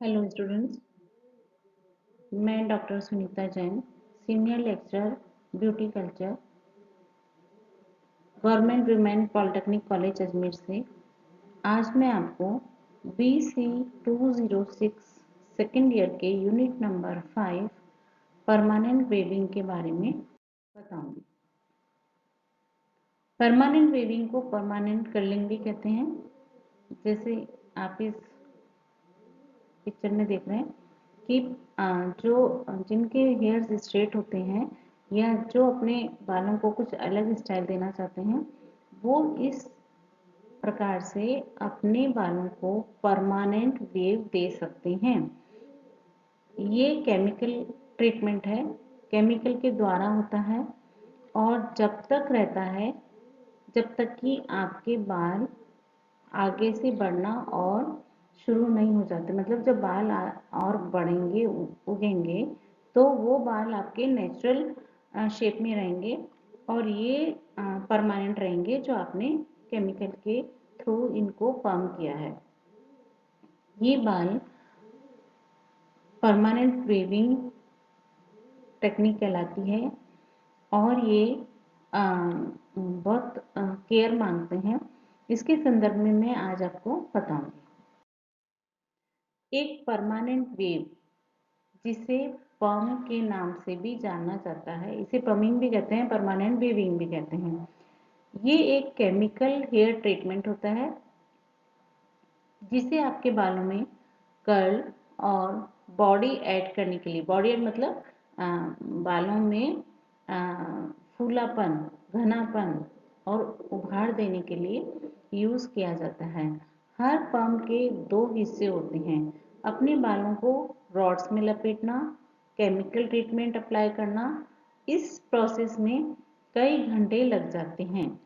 Hello students, मैं doctor Sunita Jain, senior lecturer beauty culture, government women polytechnic college Ajmer से। आज मैं आपको BC 206 सेकेंड ईयर के यूनिट नंबर 5 परमानेंट वेविंग के बारे में बताऊंगी। परमानेंट वेविंग को परमानेंट कर्लिंग भी कहते हैं। जैसे आप इस पिक्चर में देख रहे हैं कि जो जिनके हेयर्स स्ट्रेट होते हैं या जो अपने बालों को कुछ अलग स्टाइल देना चाहते हैं, वो इस प्रकार से अपने बालों को परमानेंट वेव दे सकते हैं। ये केमिकल ट्रीटमेंट है, केमिकल के द्वारा होता है और जब तक रहता है जब तक कि आपके बाल आगे से बढ़ना और शुरू नहीं हो जाते। मतलब जब बाल और बढ़ेंगे, उगेंगे, तो वो बाल आपके नेचुरल शेप में रहेंगे और ये परमानेंट रहेंगे जो आपने केमिकल के थ्रू इनको पंप किया है। ये बाल परमानेंट वेविंग टेक्निक कहलाती है और ये बहुत केयर मांगते हैं। इसके संदर्भ में मैं आज आपको बताऊंगी। एक परमानेंट वेव, जिसे पर्म के नाम से भी जाना जाता है, इसे पमिंग भी कहते हैं, परमानेंट वेविंग भी कहते हैं। ये एक केमिकल हेयर ट्रीटमेंट होता है जिसे आपके बालों में कर्ल और बॉडी ऐड करने के लिए, बॉडी ऐड मतलब बालों में फूलापन, घनापन और उभार देने के लिए यूज़ किया जाता है। हर पर्म के दो हिस्से होते हैं। अपने बालों को रॉड्स में लपेटना, केमिकल ट्रीटमेंट अप्लाई करना, इस प्रोसेस में कई घंटे लग जाते हैं,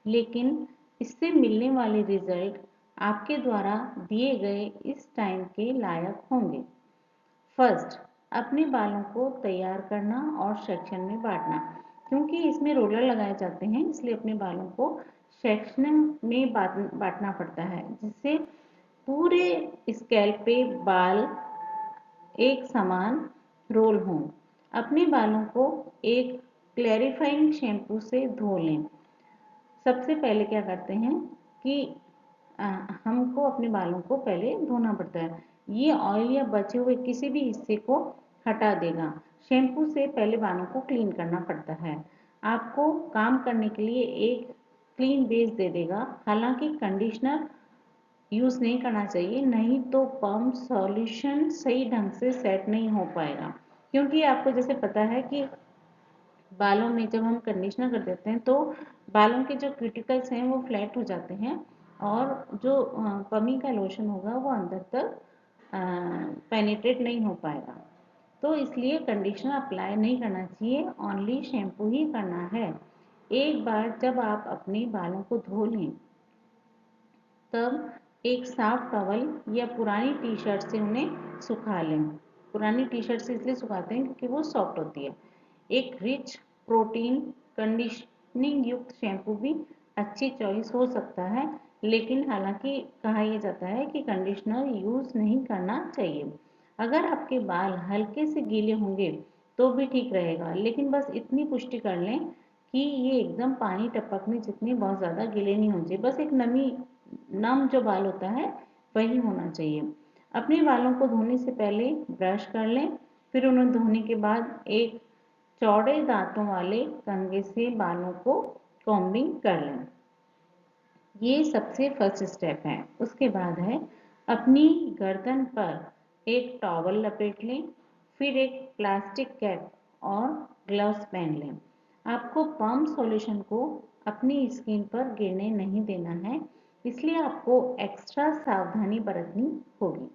लेकिन इससे मिलने वाले रिजल्ट आपके द्वारा दिए गए इस टाइम के लायक होंगे। फर्स्ट, अपने बालों को तैयार करना और सेक्शन में बांटना। क्योंकि इसमें रोलर लगाए जाते हैं, इसलिए अपने बालों को सेक्शन में बांटना पड़ता है, जिससे पूरे स्कैल्प पे बाल एक समान रोल हों। अपने बालों को एक क्लैरिफाइंग शैम्पू से धो लें। सबसे पहले क्या करते हैं कि हमको अपने बालों को पहले धोना पड़ता है। ये ऑयल या बचे हुए किसी भी हिस्से को हटा देगा। शैम्पू से पहले बालों को क्लीन करना पड़ता है। आपको काम करने के लिए एक क्लीन बेस दे देगा। हालांकि कंडीशनर यूज़ नहीं करना चाहिए, नहीं तो पम्प सॉल्यूशन सही ढंग से सेट नहीं हो पाएगा। क्योंकि आपको जैसे पता है कि बालों में जब हम कंडीशनर कर देते हैं तो बालों के जो क्यूटिकल्स हैं वो फ्लैट हो जाते हैं और जो पमी का लोशन होगा वो अंदर तक पेनिट्रेट नहीं हो पाएगा। तो इसलिए कंडीशनर अप्लाई नहीं करना चाहिए, ओनली शैम्पू ही करना है। एक बार जब आप अपने बालों को धो लें, तब एक साफ टॉवल या पुरानी टी शर्ट से उन्हें सुखा लें। पुरानी टी शर्ट से इसलिए सुखाते हैं क्योंकि वो सॉफ्ट होती है। एक रिच प्रोटीन कंडीशनिंग युक्त शैम्पू भी अच्छी चॉइस हो सकता है, लेकिन हालांकि कहा यह जाता है कि कंडीशनर यूज़ नहीं करना चाहिए। अगर आपके बाल हल्के से गीले होंगे तो भी ठीक रहेगा, लेकिन बस इतनी पुष्टि कर लें कि ये एकदम पानी टपकने जितने बहुत ज़्यादा गीले नहीं होने चाहिए। बस एक नम जो बाल होता है वही होना चाहिए। अपने बालों को धोने से पहले ब्रश कर लें, फिर उन्हें धोने के बाद एक चौड़े दांतों वाले कंघे से बालों को कॉम्बिंग कर लें। ये सबसे फर्स्ट स्टेप है। उसके बाद है अपनी गर्दन पर एक टॉवल लपेट लें, फिर एक प्लास्टिक कैप और ग्लव्स पहन लें। आपको पम्प सॉल्यूशन को अपनी स्किन पर गिरने नहीं देना है, इसलिए आपको एक्स्ट्रा सावधानी बरतनी होगी।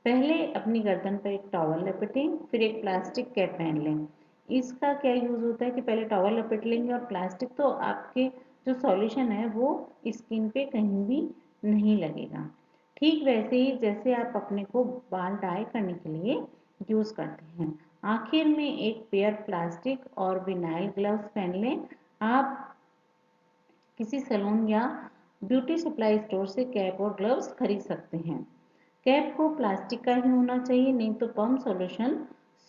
पहले अपनी गर्दन पर एक टॉवल लपेटें, फिर एक प्लास्टिक कैप पहन लें। इसका क्या यूज़ होता है कि पहले टॉवल लपेट लेंगे और प्लास्टिक, तो आपके जो सॉल्यूशन है वो स्किन पे कहीं भी नहीं लगेगा। ठीक वैसे ही जैसे आप अपने को बाल डाई करने के लिए यूज़ करते हैं। आखिर में एक पेयर प्लास्टिक और विनाइल ग्लव्स पहन लें। आप किसी सैलून या ब्यूटी सप्लाई स्टोर से कैप और ग्लव्स खरीद सकते हैं। कैप को प्लास्टिक का ही होना चाहिए, नहीं तो पम्प सॉल्यूशन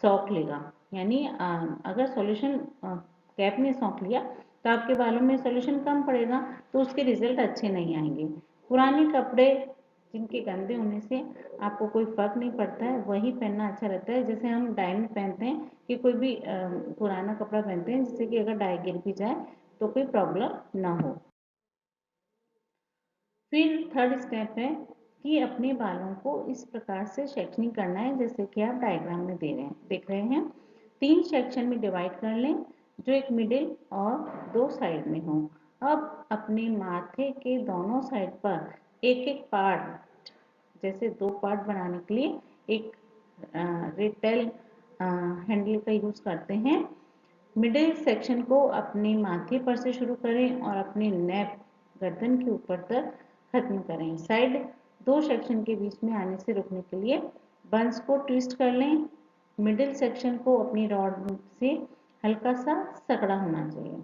सॉक लेगा। यानी अगर सॉल्यूशन कैप ने सॉक लिया तो आपके बालों में सॉल्यूशन कम पड़ेगा, तो उसके रिजल्ट अच्छे नहीं आएंगे। पुराने कपड़े जिनके गंदे होने से आपको कोई फर्क नहीं पड़ता है, वही पहनना अच्छा रहता है। जैसे हम डाई में पहनते हैं कि कोई भी पुराना कपड़ा पहनते हैं जिससे कि अगर डाई गिर भी जाए तो कोई प्रॉब्लम ना हो। फिर थर्ड स्टेप है कि अपने बालों को इस प्रकार से सेक्शनिंग करना है जैसे कि आप डायग्राम में देख रहे हैं। 3 सेक्शन में डिवाइड कर लें, जो एक मिडिल और 2 साइड में हो। अब अपने माथे के दोनों साइड पर एक एक पार्ट, जैसे 2 पार्ट बनाने के लिए एक रेक्टेल हैंडल का यूज करते हैं। मिडिल सेक्शन को अपने माथे पर से शुरू करें और अपने नेक गर्दन के ऊपर तक खत्म करें। साइड 2 सेक्शन के बीच में आने से रोकने के लिए बंस को ट्विस्ट कर लें। मिडिल सेक्शन को अपनी रॉड से हल्का सा सकड़ा होना चाहिए।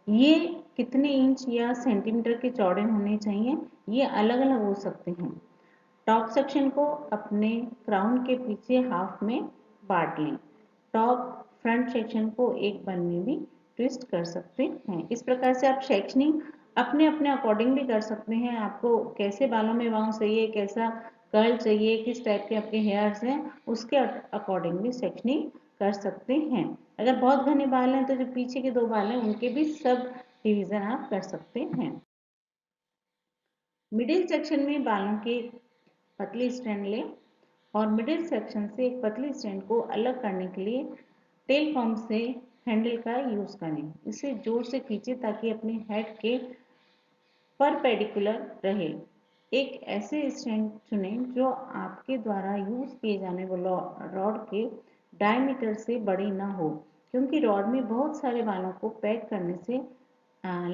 ये कितने इंच या सेंटीमीटर के चौड़े होने चाहिए, ये अलग अलग हो सकते हैं। टॉप सेक्शन को अपने क्राउन के पीछे हाफ में बांट लें। टॉप फ्रंट सेक्शन को एक बन में भी ट्विस्ट कर सकते हैं। इस प्रकार से आप सेक्शनिंग अपने अपने अकॉर्डिंग भी कर सकते हैं। आपको कैसे बालों में बाउंस चाहिए, कैसा कर्ल चाहिए, किस टाइप के आपके हेयर्स हैं, उसके अकॉर्डिंग भी सेक्शनिंग कर सकते हैं। अगर बहुत घने बाल हैं तो जो पीछे के 2 बाल हैं उनके भी सब डिवीजन आप कर सकते हैं। मिडिल सेक्शन में बालों के पतली स्ट्रैंड लें और मिडिल सेक्शन से एक पतली स्ट्रैंड को अलग करने के लिए टेल कॉम्ब से हैंडल का यूज करें। इसे जोर से खींचे ताकि अपने हेड के परपेंडिकुलर रहे। एक ऐसे स्ट्रैंड चुनें जो आपके द्वारा यूज किए जाने वाले रॉड के डायमीटर से बड़ी ना हो, क्योंकि रॉड में बहुत सारे बालों को पैक करने से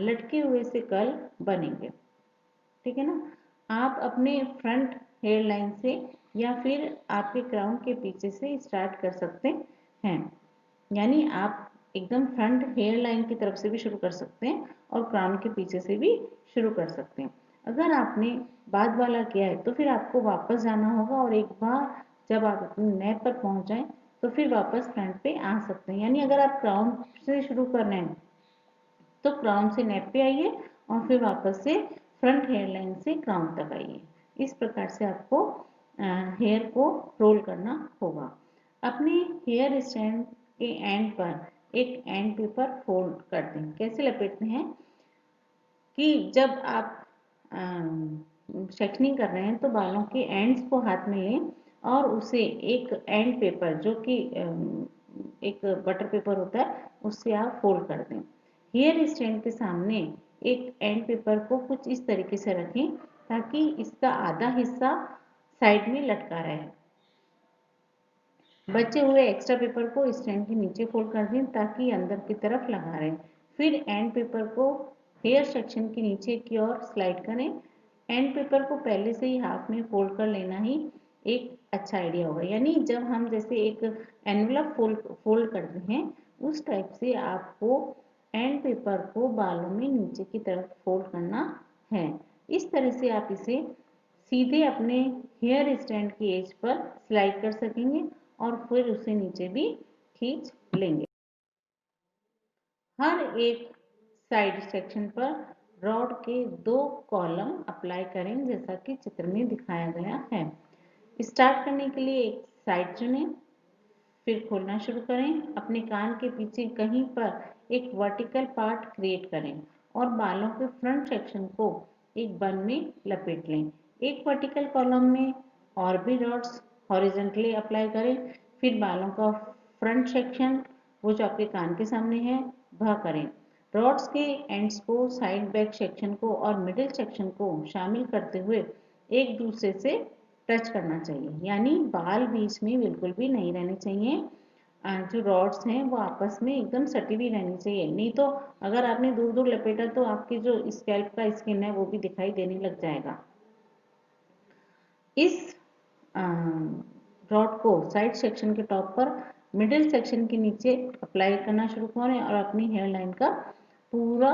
लटके हुए से कर्ल बनेंगे। ठीक है ना। आप अपने फ्रंट हेयर लाइन से या फिर आपके क्राउन के पीछे से स्टार्ट कर सकते हैं। यानी आप एकदम फ्रंट हेयर लाइन की तरफ से भी शुरू कर सकते हैं और क्राउन के पीछे से भी शुरू कर सकते हैं। अगर आपने बाद वाला किया है तो फिर आपको वापस जाना होगा और एक बार जब आप अपने नेक पर पहुंच जाएं तो फिर वापस फ्रंट पे आ सकते हैं। यानी अगर आप क्राउन से शुरू कर रहे हैं तो क्राउन से नेक पे आइए और फिर वापस से फ्रंट हेयर लाइन से क्राउन तक आइए। इस प्रकार से आपको हेयर को रोल करना होगा। अपने हेयर स्टैंड के एंड पर एक एंड पेपर फोल्ड कर दें। कैसे लपेटते हैं कि जब आप सेक्शनिंग कर रहे हैं तो बालों के एंड्स को हाथ में लें और उसे एक एंड पेपर जो कि एक बटर पेपर होता है उससे आप फोल्ड कर दें। हेयर स्टैंड के सामने एक एंड पेपर को कुछ इस तरीके से रखें ताकि इसका आधा हिस्सा साइड में लटका रहे। बचे हुए एक्स्ट्रा पेपर को स्टैंड के नीचे फोल्ड कर दें ताकि अंदर की तरफ लगा रहे। फिर एंड पेपर को हेयर सेक्शन के नीचे की ओर स्लाइड करें। एंड पेपर को पहले से ही हाफ में फोल्ड कर लेना ही एक अच्छा आइडिया होगा। यानी जब हम जैसे एक एनवलप फोल्ड करते हैं उस टाइप से आपको एंड पेपर को बालों में नीचे की तरफ फोल्ड करना है। इस तरह से आप इसे सीधे अपने हेयर स्टैंड की एज पर स्लाइड कर सकेंगे और फिर उसे नीचे भी खींच लेंगे। हर एक साइड सेक्शन पर रॉड के 2 कॉलम अप्लाई करें जैसा कि चित्र में दिखाया गया है। स्टार्ट करने के लिए एक साइड चुनें, फिर खोलना शुरू करें। अपने कान के पीछे कहीं पर एक वर्टिकल पार्ट क्रिएट करें और बालों के फ्रंट सेक्शन को एक बन में लपेट लें। एक वर्टिकल कॉलम में और भी रॉड्स हॉरिजॉन्टली अप्लाई करें। फिर बालों का फ्रंट सेक्शन वो जो आपके कान के सामने है वह करें। रॉड्स के एंड्स को, साइड बैक सेक्शन को और मिडिल सेक्शन को शामिल करते हुए एक दूसरे से टच करना चाहिए। यानी बाल बीच में बिल्कुल भी नहीं रहने चाहिए। जो रॉड्स हैं वो आपस में एकदम सटी हुई रहनी चाहिए, नहीं तो अगर आपने दूर दूर लपेटा तो आपकी जो स्कैल्प का स्किन है वो भी दिखाई देने लग जाएगा। इस रॉड को साइड सेक्शन के टॉप पर मिडिल सेक्शन के नीचे अप्लाई करना शुरू करें और अपनी हेयर लाइन का पूरा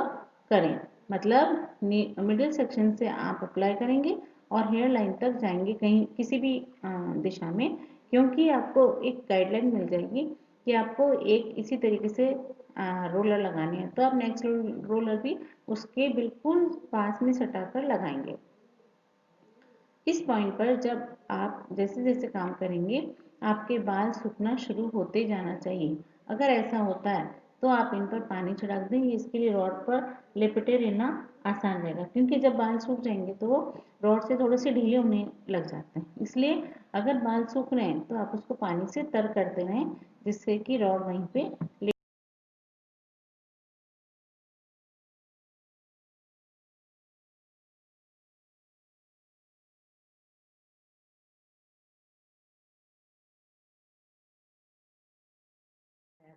करें। मतलब मिडिल सेक्शन से आप अप्लाई करेंगे और हेयर लाइन तक जाएंगे कहीं किसी भी दिशा में, क्योंकि आपको एक गाइडलाइन मिल जाएगी कि आपको एक इसी तरीके से रोलर लगानी है, तो आप नेक्स्ट रोलर भी उसके बिल्कुल पास में सटाकर लगाएंगे। इस पॉइंट पर जब आप जैसे जैसे काम करेंगे आपके बाल सूखना शुरू होते जाना चाहिए। अगर ऐसा होता है तो आप इन पर पानी छिड़क दें, इसके लिए रॉड पर लिपटे रहना आसान रहेगा, क्योंकि जब बाल सूख जाएंगे तो वो रॉड से थोड़े से ढीले होने लग जाते हैं। इसलिए अगर बाल सूख रहे हैं तो आप उसको पानी से तर करते रहें, जिससे कि रॉड वहीं पे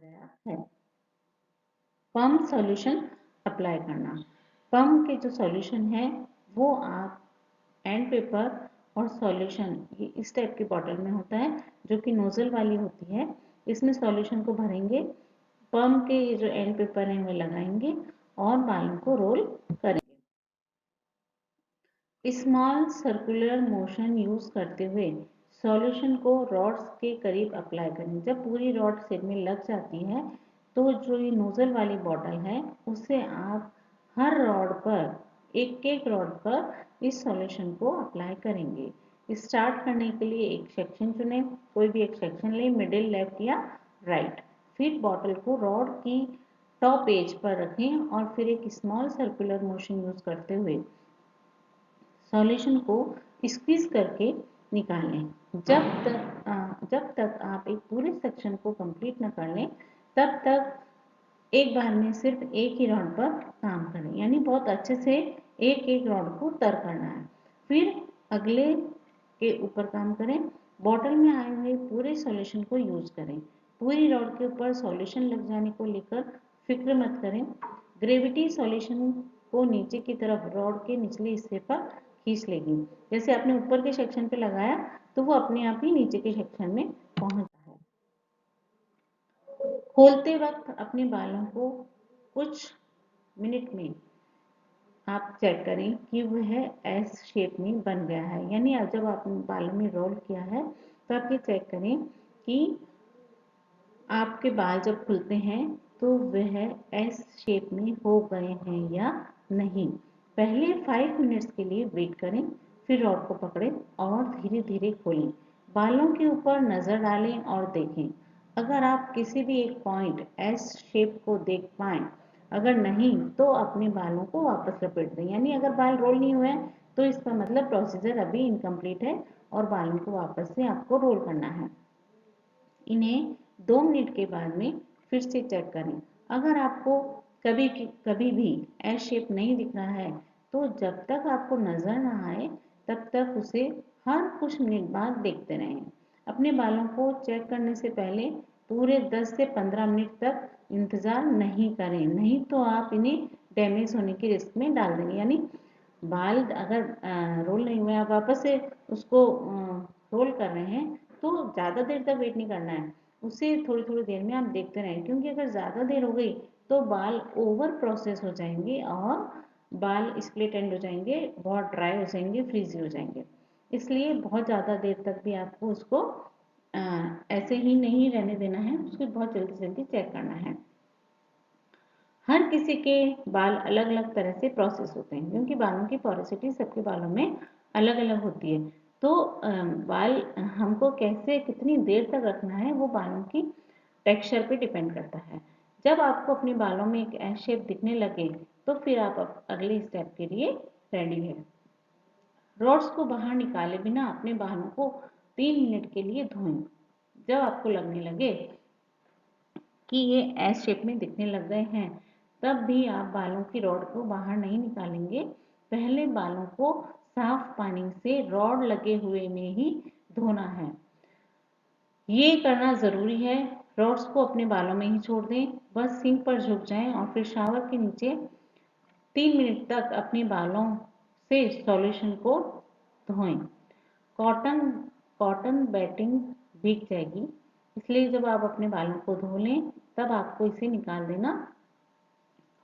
गया है। पम्प सॉल्यूशन अप्लाई करना। पम्प के जो सॉल्यूशन है वो आप एंड पेपर और सॉल्यूशन ये इस टाइप की बॉटल में होता है, जो कि नोजल वाली होती है। इसमें सॉल्यूशन को भरेंगे, पम्प के ये जो एंड पेपर हैं वो लगाएंगे और बालों को रोल करेंगे। स्मॉल सर्कुलर मोशन यूज करते हुए सॉल्यूशन को रॉड्स के करीब अप्लाई करें। जब पूरी रॉड सिर में लग जाती है तो जो ये नोजल वाली बॉटल है उससे आप हर रॉड पर एक एक रॉड पर इस सॉल्यूशन को अप्लाई करेंगे। स्टार्ट करने के लिए एक सेक्शन चुनें, कोई भी एक सेक्शन लें, मिडिल, लेफ्ट या राइट। फिर बॉटल को रॉड की टॉप एज पर रखें और फिर एक स्मॉल सर्कुलर मोशन यूज करते हुए सॉल्यूशन को स्क्वीज करके निकाल लें। जब तक आप एक पूरे सेक्शन को कंप्लीट न कर लें तब तक एक बार में सिर्फ एक ही रॉड पर काम करें, यानी बहुत अच्छे से एक एक रॉड को तर करना है। फिर अगले के ऊपर काम करें, बॉटल में आए हुए पूरे सॉल्यूशन को यूज करें। पूरी रॉड के ऊपर सॉल्यूशन लग जाने को लेकर फिक्र मत करें, ग्रेविटी सॉल्यूशन को नीचे की तरफ रॉड के निचले हिस्से पर खींच लेगी। जैसे आपने ऊपर के सेक्शन पे लगाया तो वो अपने आप ही नीचे के सेक्शन में पहुंचता है। खोलते वक्त अपने बालों को कुछ मिनट में आप चेक करें कि वह एस शेप में बन गया है, यानी जब आपने बालों में रोल किया है तो आप ये चेक करें कि आपके बाल जब खुलते हैं तो वह एस शेप में हो गए हैं या नहीं। पहले 5 मिनट्स के लिए वेट करें, फिर रॉड को पकड़ें और धीरे धीरे खोलें। बालों के ऊपर नजर डालें और देखें। अगर आप किसी भी एक पॉइंट एस शेप को देख पाएं, अगर नहीं तो अपने बालों को वापस लपेट दें। यानी अगर बाल रोल नहीं हुए हैं तो इसका मतलब प्रोसीजर अभी इनकम्प्लीट है और बालों को वापस से आपको रोल करना है। इन्हें 2 मिनट के बाद में फिर से चेक करें। अगर आपको कभी कभी भी एस शेप नहीं दिख रहा है तो जब तक आपको नजर ना आए तब तक उसे हर कुछ मिनट बाद देखते रहें। अपने बालों को चेक करने से पहले पूरे 10 से 15 मिनट तक इंतजार नहीं करें, नहीं तो आप इन्हें डैमेज होने की रिस्क में डाल देंगे। यानी बाल अगर रोल नहीं हुए आप वापस से उसको रोल कर रहे हैं तो ज़्यादा देर तक वेट नहीं करना है, उसे थोड़ी थोड़ी देर में आप देखते रहें, क्योंकि अगर ज़्यादा देर हो गई तो बाल ओवर प्रोसेस हो जाएंगे और बाल स्प्लिट एंड हो जाएंगे, बहुत ड्राई हो जाएंगे, फ्रीजी हो जाएंगे। इसलिए बहुत ज़्यादा देर तक भी आपको उसको ऐसे ही नहीं रहने देना है, उसको बहुत जल्दी जल्दी चेक करना है। हर किसी के बाल अलग अलग तरह से प्रोसेस होते हैं, क्योंकि बालों की पोरोसिटी सबके बालों में अलग अलग होती है। तो बाल हमको कैसे कितनी देर तक रखना है वो बालों की टेक्सचर पे डिपेंड करता है। जब आपको अपने बालों में एक एस शेप दिखने लगे तो फिर आप अगले स्टेप के लिए रेडी है। रॉड्स को बाहर निकाले बिना अपने बालों को 3 मिनट के लिए धोएं। जब आपको लगने लगे कि ये एस शेप में दिखने लग गए हैं तब भी आप बालों की रॉड को बाहर नहीं निकालेंगे। पहले बालों को साफ पानी से रॉड लगे हुए में ही धोना है, ये करना ज़रूरी है। रॉड्स को अपने बालों में ही छोड़ दें, बस सिंक पर झुक जाएं और फिर शावर के नीचे 3 मिनट तक अपने बालों से सॉल्यूशन को धोएं। कॉटन कॉटन बैटिंग भीग जाएगी, इसलिए जब आप अपने बालों को धो लें तब आपको इसे निकाल देना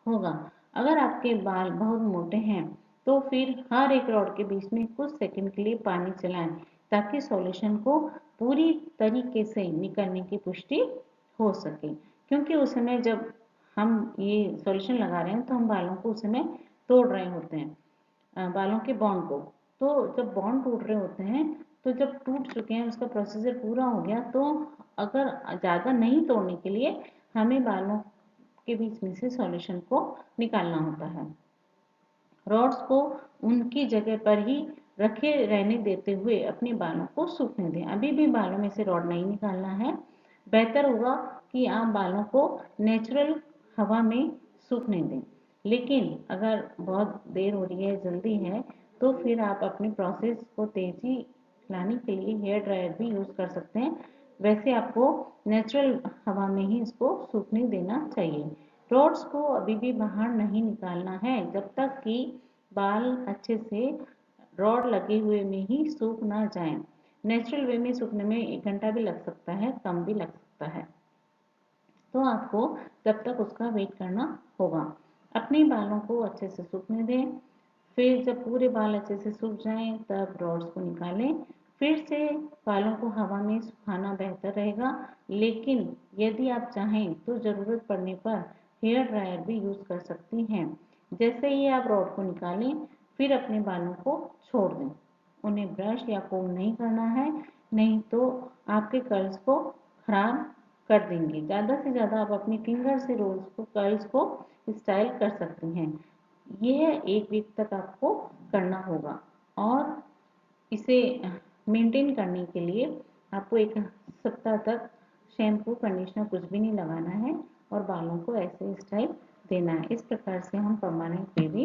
होगा। अगर आपके बाल बहुत मोटे हैं तो फिर हर एक रॉड के बीच में कुछ सेकंड के लिए पानी चलाएं ताकि सॉल्यूशन को पूरी तरीके से निकलने की पुष्टि हो सके। क्योंकि उस समय जब हम ये सॉल्यूशन लगा रहे हैं तो हम बालों को उस समय तोड़ रहे होते हैं, बालों के बॉन्ड को। तो जब बॉन्ड टूट रहे होते हैं तो जब टूट चुके हैं, उसका प्रोसीजर पूरा हो गया, तो अगर ज़्यादा नहीं तोड़ने के लिए हमें बालों के बीच में से सॉल्यूशन को निकालना होता है। रॉड्स को उनकी जगह पर ही रखे रहने देते हुए अपने बालों को सूखने दें। अभी भी बालों में से रॉड नहीं निकालना है। बेहतर होगा कि आप बालों को नेचुरल हवा में सूखने दें। लेकिन अगर बहुत देर हो रही है, जल्दी है, तो फिर आप अपने प्रोसेस को तेजी लाने के लिए हेयर ड्रायर भी यूज़ कर सकते हैं। वैसे आपको नेचुरल हवा में ही इसको सूखने देना चाहिए। रॉड्स को अभी भी बाहर नहीं निकालना है जब तक कि बाल अच्छे से रॉड लगे हुए में ही सूख ना जाएं। नेचुरल वे में सूखने में 1 घंटा भी लग सकता है, कम भी लग सकता है। तो आपको तब तक उसका वेट करना होगा। अपने बालों को अच्छे से सूखने दें। फिर जब पूरे बाल अच्छे से सूख जाएं तब रॉड्स को निकालें। फिर से बालों को हवा में सुखाना बेहतर रहेगा। लेकिन यदि आप चाहें तो ज़रूरत पड़ने पर हेयर ड्रायर भी यूज़ कर सकती हैं। जैसे ही आप रॉड को निकालें फिर अपने बालों को छोड़ दें। उन्हें ब्रश या कोम नहीं करना है, नहीं तो आपके कर्ल्स को खराब कर देंगे। ज़्यादा से ज़्यादा आप अपनी फिंगर से रोल्स को, कर्ल्स को स्टाइल कर सकती हैं। यह 1 वीक तक आपको करना होगा और इसे मेंटेन करने के लिए आपको 1 सप्ताह तक शैम्पू, कंडीशनर कुछ भी नहीं लगाना है और बालों को ऐसे स्टाइल देना है। इस प्रकार से हम परमानेंट वेवी